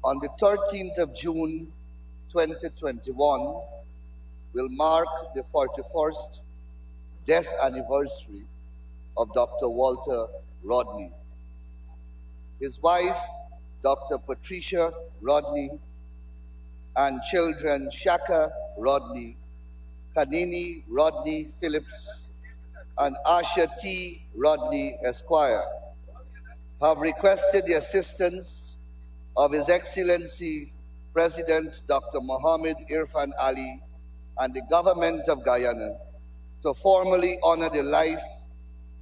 On the 13th of June 2021 will mark the 41st death anniversary of Dr. Walter Rodney. His wife, Dr. Patricia Rodney, and children Shaka Rodney, Kanini Rodney Phillips, and Asha T. Rodney, Esquire, have requested the assistance of His Excellency President Dr. Mohammed Irfan Ali and the government of Guyana to formally honor the life,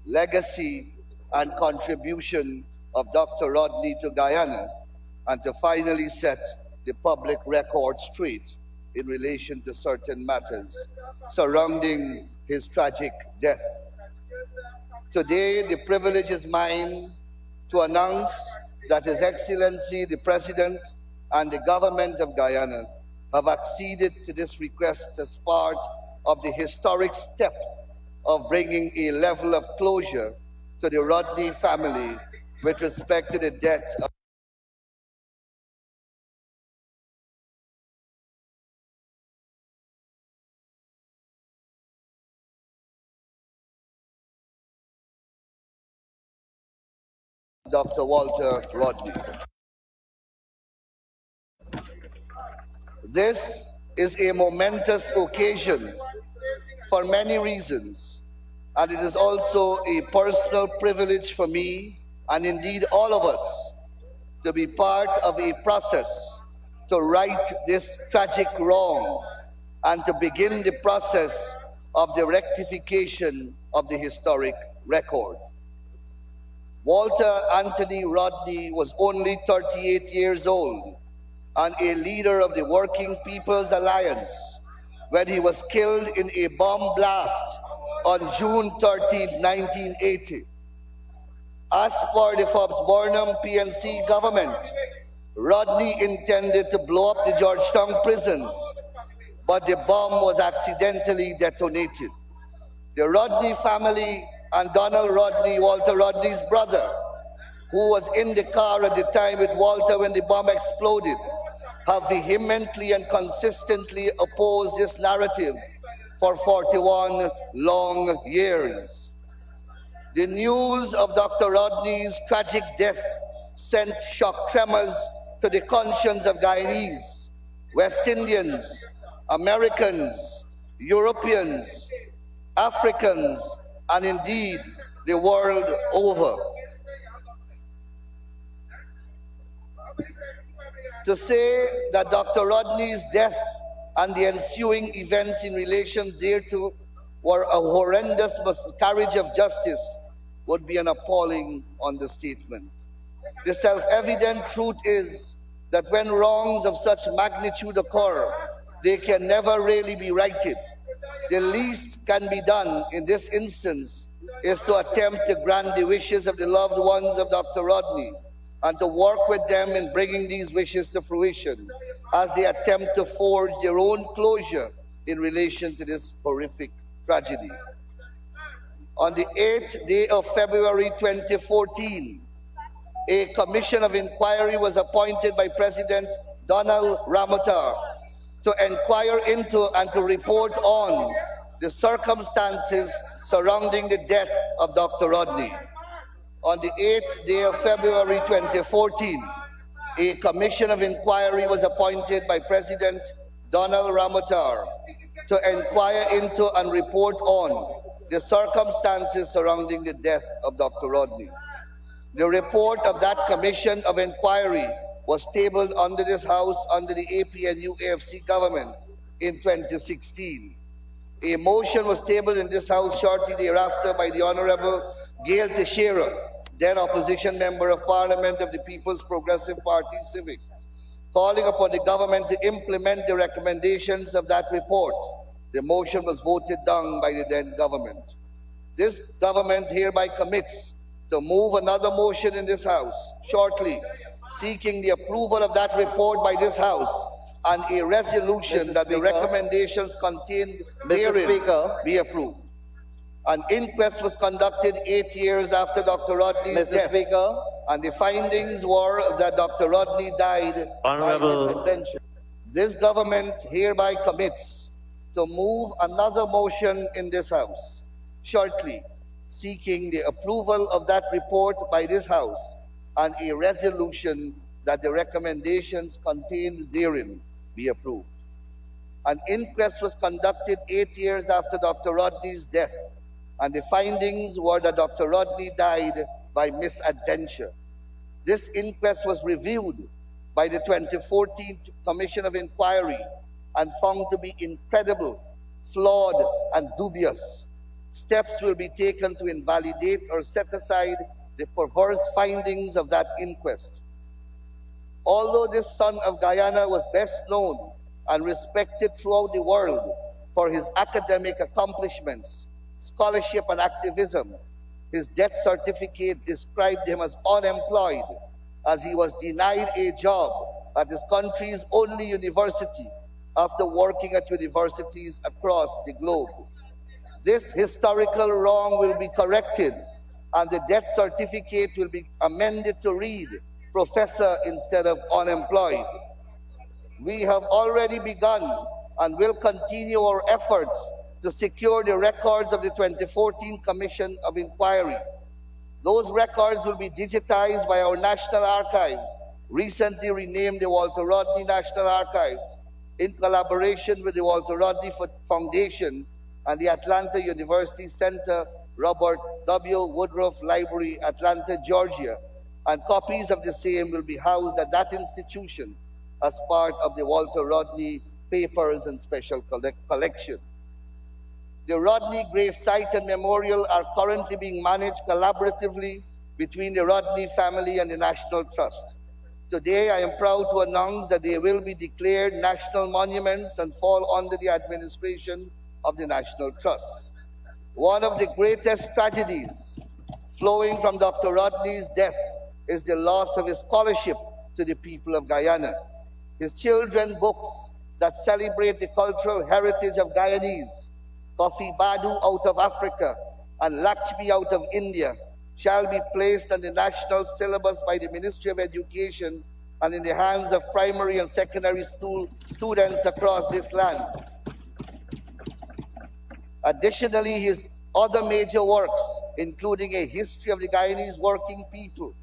legacy, and contribution of Dr. Rodney to Guyana, and to finally set the public record straight in relation to certain matters surrounding his tragic death. Today, the privilege is mine to announce that His Excellency the President and the government of Guyana have acceded to this request as part of the historic step of bringing a level of closure to the Rodney family with respect to the death of Dr. Walter Rodney. This is a momentous occasion for many reasons, and it is also a personal privilege for me, and indeed all of us, to be part of a process to right this tragic wrong and to begin the process of the rectification of the historic record. Walter Anthony Rodney was only 38 years old and a leader of the Working People's Alliance when he was killed in a bomb blast on June 13, 1980. As per the Forbes Burnham PNC government, Rodney intended to blow up the Georgetown prisons, but the bomb was accidentally detonated. The Rodney family and Donald Rodney, Walter Rodney's brother, who was in the car at the time with Walter when the bomb exploded, have vehemently and consistently opposed this narrative for 41 long years. The news of Dr. Rodney's tragic death sent shock tremors to the conscience of Guyanese, West Indians, Americans, Europeans, Africans, and indeed the world over. To say that Dr. Rodney's death and the ensuing events in relation thereto were a horrendous miscarriage of justice would be an appalling understatement. The self-evident truth is that when wrongs of such magnitude occur, they can never really be righted. The least can be done in this instance is to attempt to grant the wishes of the loved ones of Dr. Rodney and to work with them in bringing these wishes to fruition as they attempt to forge their own closure in relation to this horrific tragedy. On the 8th day of February 2014, a commission of inquiry was appointed by President Donald Ramotar to inquire into and to report on the circumstances surrounding the death of Dr. Rodney. On the 8th day of February 2014, a commission of inquiry was appointed by President Donald Ramotar to inquire into and report on the circumstances surrounding the death of Dr. Rodney. The report of that commission of inquiry was tabled under this House under the APNU-AFC government in 2016. A motion was tabled in this House shortly thereafter by the Honorable Gail Teixeira, then opposition member of Parliament of the People's Progressive Party Civic, calling upon the government to implement the recommendations of that report. The motion was voted down by the then government. This government hereby commits to move another motion in this House shortly, seeking the approval of that report by this House and a resolution that the recommendations contained therein be approved. An inquest was conducted 8 years after Dr. Rodney's death. Speaker. and the findings were that Dr. Rodney died by misadventure. This government hereby commits to move another motion in this House shortly, seeking the approval of that report by this House and a resolution that the recommendations contained therein be approved. An inquest was conducted 8 years after Dr. Rodney's death, and the findings were that Dr. Rodney died by misadventure. This inquest was reviewed by the 2014 Commission of Inquiry and found to be incredible, flawed, and dubious. Steps will be taken to invalidate or set aside the perverse findings of that inquest. Although this son of Guyana was best known and respected throughout the world for his academic accomplishments, scholarship, and activism, his death certificate described him as unemployed, as he was denied a job at his country's only university after working at universities across the globe. This historical wrong will be corrected, and the death certificate will be amended to read professor instead of unemployed. We have already begun and will continue our efforts to secure the records of the 2014 Commission of Inquiry. Those records will be digitized by our National Archives, recently renamed the Walter Rodney National Archives, in collaboration with the Walter Rodney Foundation and the Atlanta University Center Robert W. Woodruff Library, Atlanta, Georgia, and copies of the same will be housed at that institution as part of the Walter Rodney Papers and Special Collection. The Rodney grave site and memorial are currently being managed collaboratively between the Rodney family and the National Trust. Today, I am proud to announce that they will be declared national monuments and fall under the administration of the National Trust. One of the greatest tragedies flowing from Dr. Rodney's death is the loss of his scholarship to the people of Guyana. His children's books that celebrate the cultural heritage of Guyanese, Kofi Badu out of Africa, and Lakshmi out of India, shall be placed on the national syllabus by the Ministry of Education and in the hands of primary and secondary students across this land. Additionally, his other major works, including a history of the Guyanese working people,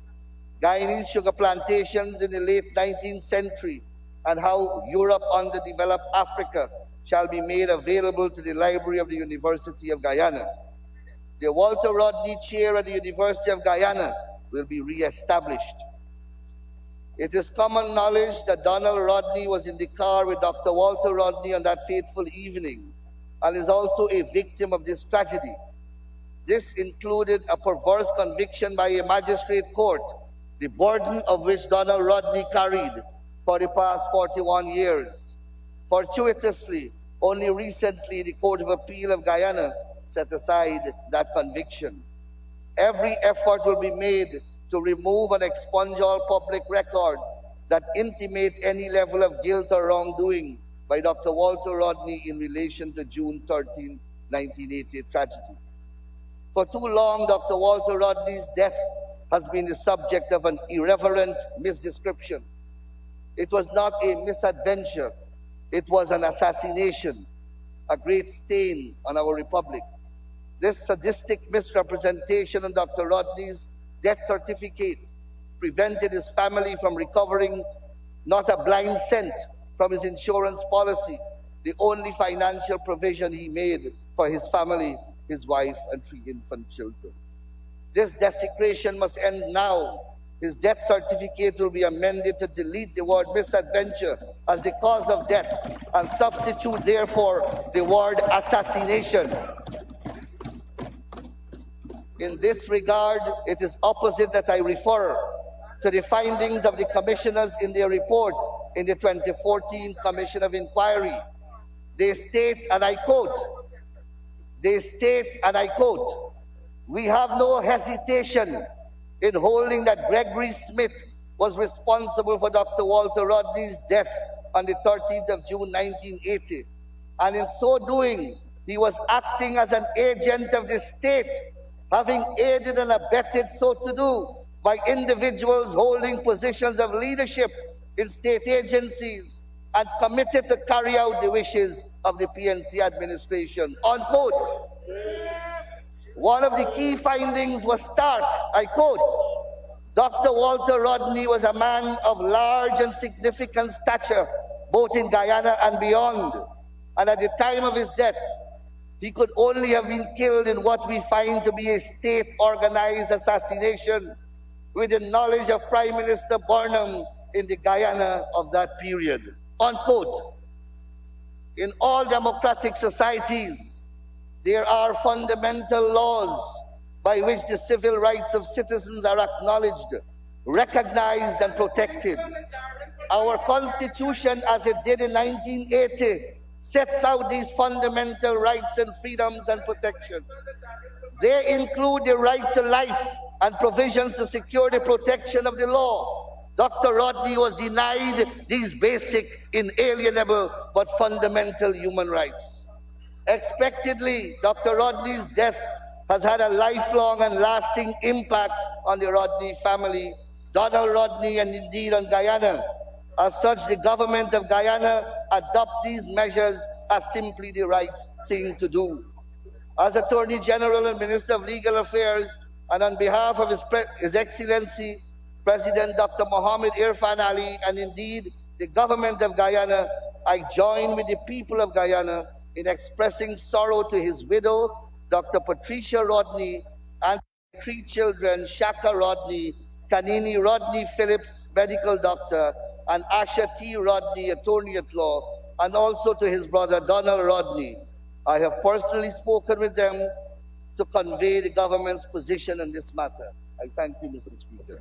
Guyanese sugar plantations in the late 19th century, and how Europe underdeveloped Africa, shall be made available to the Library of the University of Guyana. The Walter Rodney Chair at the University of Guyana will be re-established. It is common knowledge that Donald Rodney was in the car with Dr. Walter Rodney on that fateful evening and is also a victim of this tragedy. This included a perverse conviction by a magistrate court, the burden of which Donald Rodney carried for the past 41 years. Fortuitously, only recently the Court of Appeal of Guyana set aside that conviction. Every effort will be made to remove and expunge all public record that intimate any level of guilt or wrongdoing by Dr. Walter Rodney in relation to June 13, 1980 tragedy. For too long, Dr. Walter Rodney's death has been the subject of an irreverent misdescription. It was not a misadventure, it was an assassination, a great stain on our republic. This sadistic misrepresentation on Dr. Rodney's death certificate prevented his family from recovering not a blind cent from his insurance policy, the only financial provision he made for his family, his wife, and 3 infant children. This desecration must end now. His death certificate will be amended to delete the word misadventure as the cause of death and substitute, therefore, the word assassination. In this regard, it is opposite that I refer to the findings of the commissioners in their report in the 2014 Commission of Inquiry. They state, and I quote, "We have no hesitation in holding that Gregory Smith was responsible for Dr. Walter Rodney's death on the 13th of June 1980. And in so doing, he was acting as an agent of the state, having aided and abetted so to do by individuals holding positions of leadership in state agencies and committed to carry out the wishes of the PNC administration. Unquote. One of the key findings was stark. I quote, Dr. Walter Rodney was a man of large and significant stature, both in Guyana and beyond. And at the time of his death, he could only have been killed in what we find to be a state-organized assassination with the knowledge of Prime Minister Burnham in the Guyana of that period. Unquote. In all democratic societies, there are fundamental laws by which the civil rights of citizens are acknowledged, recognized, and protected. Our Constitution, as it did in 1980, sets out these fundamental rights and freedoms and protections. They include the right to life and provisions to secure the protection of the law. Dr. Rodney was denied these basic, inalienable, but fundamental human rights. Expectedly, Dr. Rodney's death has had a lifelong and lasting impact on the Rodney family, Donald Rodney, and indeed on Guyana. As such, the government of Guyana adopt these measures as simply the right thing to do. As Attorney General and Minister of Legal Affairs, and on behalf of His Excellency, President Dr. Mohammed Irfan Ali, and indeed the government of Guyana, I join with the people of Guyana in expressing sorrow to his widow, Dr. Patricia Rodney, and 3 children, Shaka Rodney, Kanini Rodney Phillips, medical doctor, and Asha T. Rodney, attorney at law, and also to his brother Donald Rodney. I have personally spoken with them to convey the government's position on this matter. I thank you, Mr. Speaker.